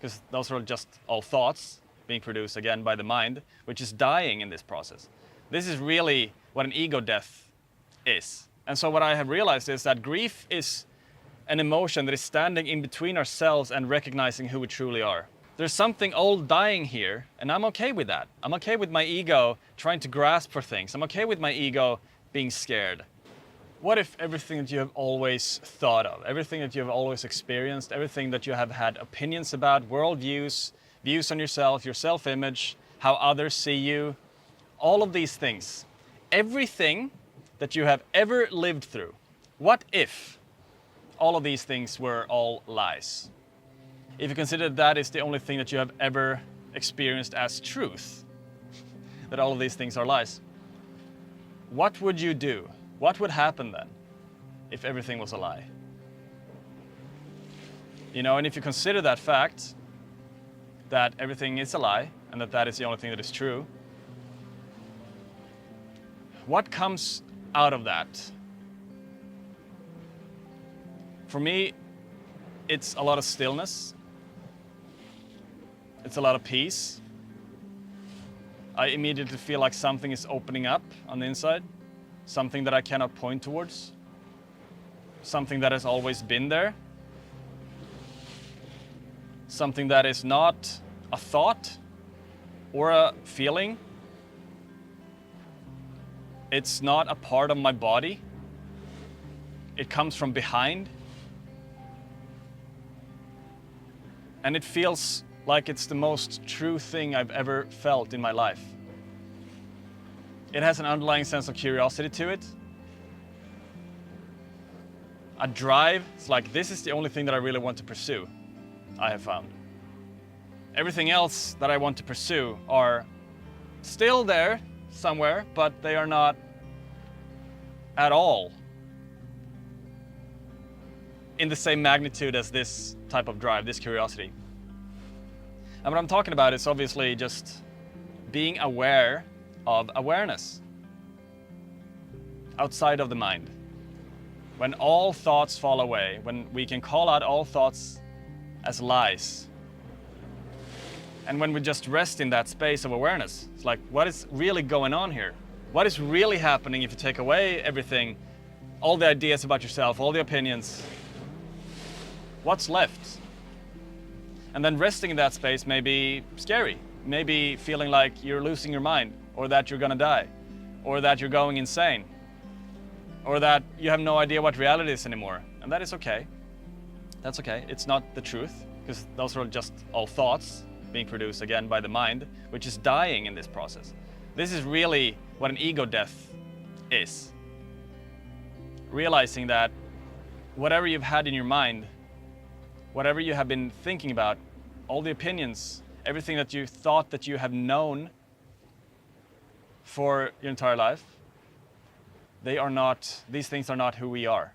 because those are just all thoughts being produced again by the mind, which is dying in this process. This is really what an ego death is. And so what I have realized is that grief is an emotion that is standing in between ourselves and recognizing who we truly are. There's something old dying here, and I'm okay with that. I'm okay with my ego trying to grasp for things. I'm okay with my ego being scared. What if everything that you have always thought of, everything that you have always experienced, everything that you have had opinions about, worldviews, views on yourself, your self-image, how others see you, all of these things, everything that you have ever lived through, what if all of these things were all lies? If you consider that is the only thing that you have ever experienced as truth, that all of these things are lies, what would you do? What would happen then if everything was a lie? You know, and if you consider that fact, that everything is a lie, and that that is the only thing that is true, what comes out of that? For me, it's a lot of stillness. It's a lot of peace. I immediately feel like something is opening up on the inside, something that I cannot point towards, something that has always been there, something that is not a thought or a feeling. It's not a part of my body. It comes from behind. And it feels like it's the most true thing I've ever felt in my life. It has an underlying sense of curiosity to it. A drive. It's like, this is the only thing that I really want to pursue, I have found. Everything else that I want to pursue are still there somewhere, but they are not at all in the same magnitude as this type of drive, this curiosity. And what I'm talking about is obviously just being aware of awareness outside of the mind. When all thoughts fall away, when we can call out all thoughts as lies, and when we just rest in that space of awareness, it's like, what is really going on here? What is really happening if you take away everything, all the ideas about yourself, all the opinions? What's left? And then resting in that space may be scary, maybe feeling like you're losing your mind, or that you're gonna die, or that you're going insane, or that you have no idea what reality is anymore. And that is okay. That's okay. It's not the truth, because those are just all thoughts being produced again by the mind, which is dying in this process. This is really what an ego death is. Realizing that whatever you've had in your mind, whatever you have been thinking about, all the opinions, everything that you thought that you have known for your entire life, these things are not who we are.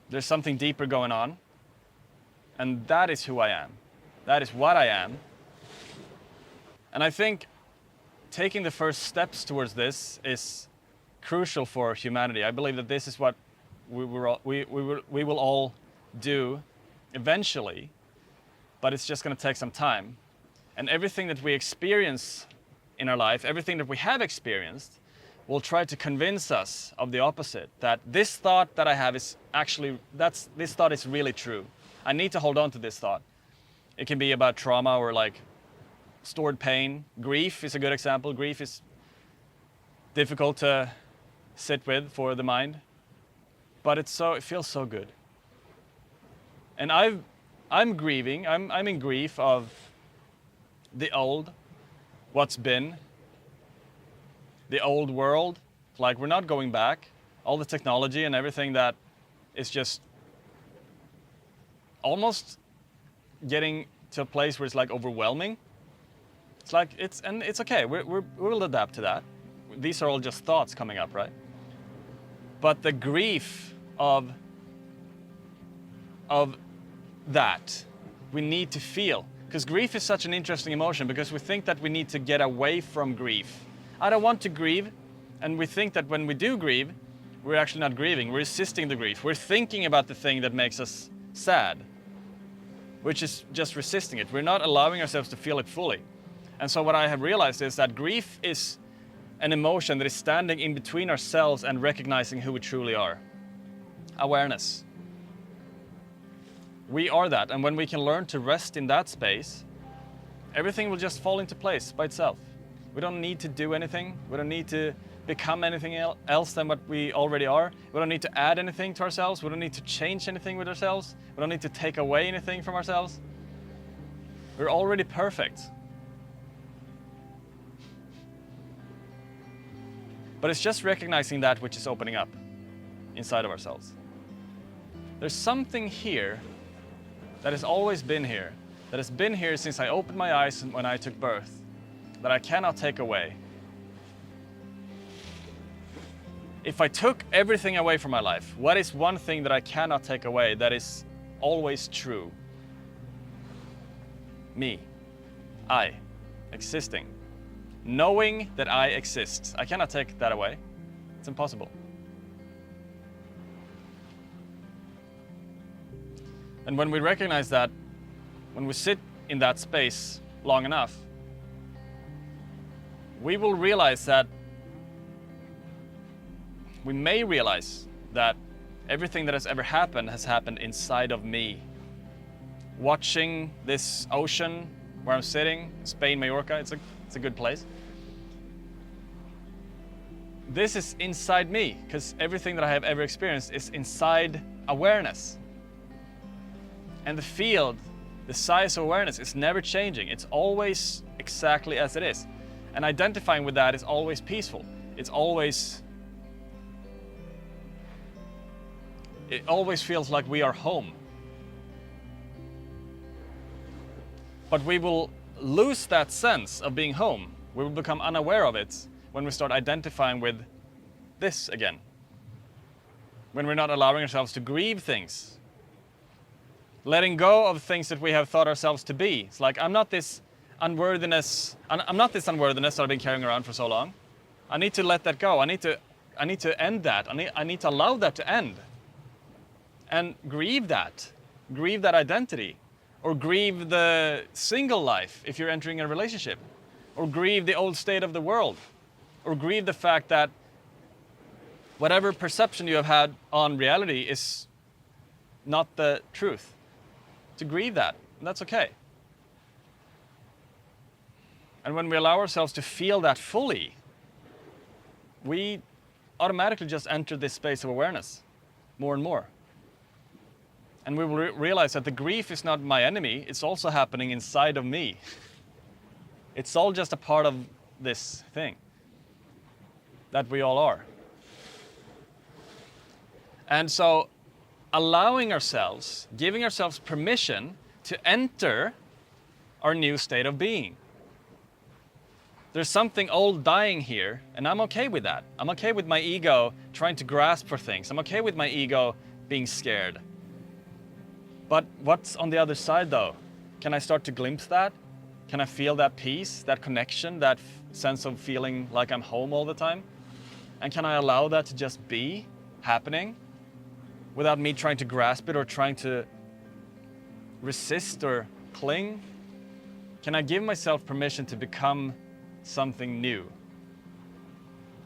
There's something deeper going on, and that is who I am. That is what I am. And I think taking the first steps towards this is crucial for humanity. I believe that this is what we will all do eventually, but it's just going to take some time. And everything that we experience in our life, everything that we have experienced, will try to convince us of the opposite, that this thought that I have is actually, this thought is really true. I need to hold on to this thought. It can be about trauma or like stored pain. Grief is a good example. Grief is difficult to sit with for the mind, but it feels so good. And I'm grieving. I'm in grief of the old, what's been, the old world. Like, we're not going back. All the technology and everything that is just almost getting to a place where it's like overwhelming. It's like, it's okay. We'll adapt to that. These are all just thoughts coming up, right? But the grief of that we need to feel, because grief is such an interesting emotion, because we think that we need to get away from grief. I don't want to grieve, and we think that when we do grieve, we're actually not grieving. We're resisting the grief. We're thinking about the thing that makes us sad. which is just resisting it. We're not allowing ourselves to feel it fully. And so what I have realized is that grief is an emotion that is standing in between ourselves and recognizing who we truly are. Awareness. We are that, and when we can learn to rest in that space, everything will just fall into place by itself. We don't need to do anything. We don't need to become anything else than what we already are. We don't need to add anything to ourselves. We don't need to change anything with ourselves. We don't need to take away anything from ourselves. We're already perfect. But it's just recognizing that which is opening up inside of ourselves. There's something here that has always been here, that has been here since I opened my eyes when I took birth, that I cannot take away. If I took everything away from my life, what is one thing that I cannot take away that is always true? Me. I. Existing. Knowing that I exist. I cannot take that away. It's impossible. And when we recognize that, when we sit in that space long enough, we will realize that we may realize that everything that has ever happened has happened inside of me. Watching this ocean where I'm sitting, Spain, Mallorca, it's a good place. This is inside me, because everything that I have ever experienced is inside awareness. And the field, the size of awareness is never changing. It's always exactly as it is. And identifying with that is always peaceful. It always feels like we are home. But we will lose that sense of being home. We will become unaware of it when we start identifying with this again. When we're not allowing ourselves to grieve things. Letting go of things that we have thought ourselves to be. It's like, I'm not this unworthiness that I've been carrying around for so long. I need to let that go. I need to end that. I need to allow that to end. And grieve that. Grieve that identity. Or grieve the single life if you're entering a relationship. Or grieve the old state of the world. Or grieve the fact that whatever perception you have had on reality is not the truth. To grieve that, and that's okay. And when we allow ourselves to feel that fully, we automatically just enter this space of awareness more and more. And we will realize that the grief is not my enemy, it's also happening inside of me. It's all just a part of this thing that we all are. And so allowing ourselves, giving ourselves permission to enter our new state of being. There's something old dying here, and I'm okay with that. I'm okay with my ego trying to grasp for things. I'm okay with my ego being scared. But what's on the other side though? Can I start to glimpse that? Can I feel that peace, that connection, that sense of feeling like I'm home all the time? And can I allow that to just be happening without me trying to grasp it or trying to resist or cling? Can I give myself permission to become something new?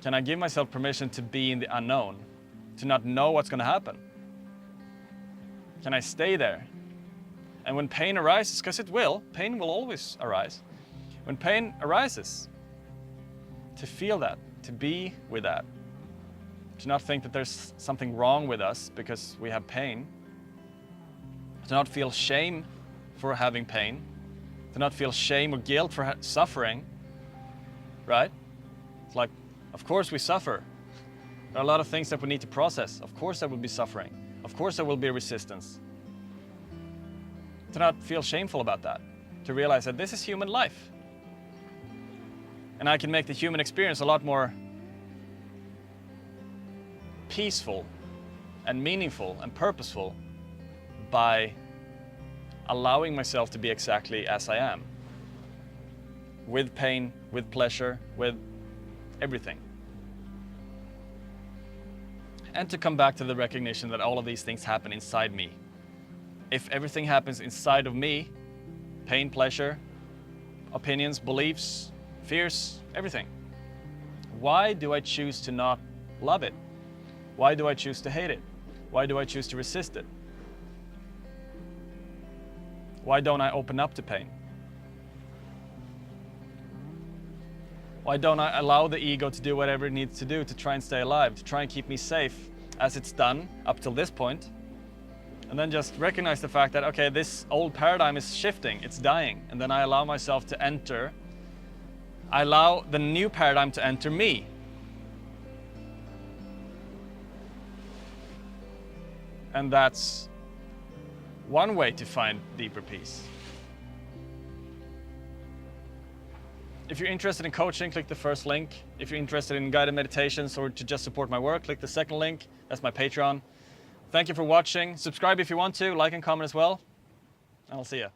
Can I give myself permission to be in the unknown, to not know what's going to happen? Can I stay there? And when pain arises, because pain will always arise. When pain arises, to feel that, to be with that. To not think that there's something wrong with us because we have pain. To not feel shame for having pain. To not feel shame or guilt for suffering. Right? It's like, of course we suffer. There are a lot of things that we need to process. Of course there will be suffering. Of course there will be resistance. To not feel shameful about that. To realize that this is human life. And I can make the human experience a lot more peaceful and meaningful and purposeful by allowing myself to be exactly as I am. With pain, with pleasure, with everything. And to come back to the recognition that all of these things happen inside me. if everything happens inside of me, pain, pleasure, opinions, beliefs, fears, everything, why do I choose to not love it? Why do I choose to hate it? Why do I choose to resist it? Why don't I open up to pain? Why don't I allow the ego to do whatever it needs to do to try and stay alive, to try and keep me safe, as it's done up till this point? And then just recognize the fact that, okay, this old paradigm is shifting, it's dying, and then I allow myself to enter, I allow the new paradigm to enter me. And that's one way to find deeper peace. If you're interested in coaching, click the first link. If you're interested in guided meditations or to just support my work, click the second link. That's my Patreon. Thank you for watching. Subscribe if you want to, like and comment as well. And I'll see you.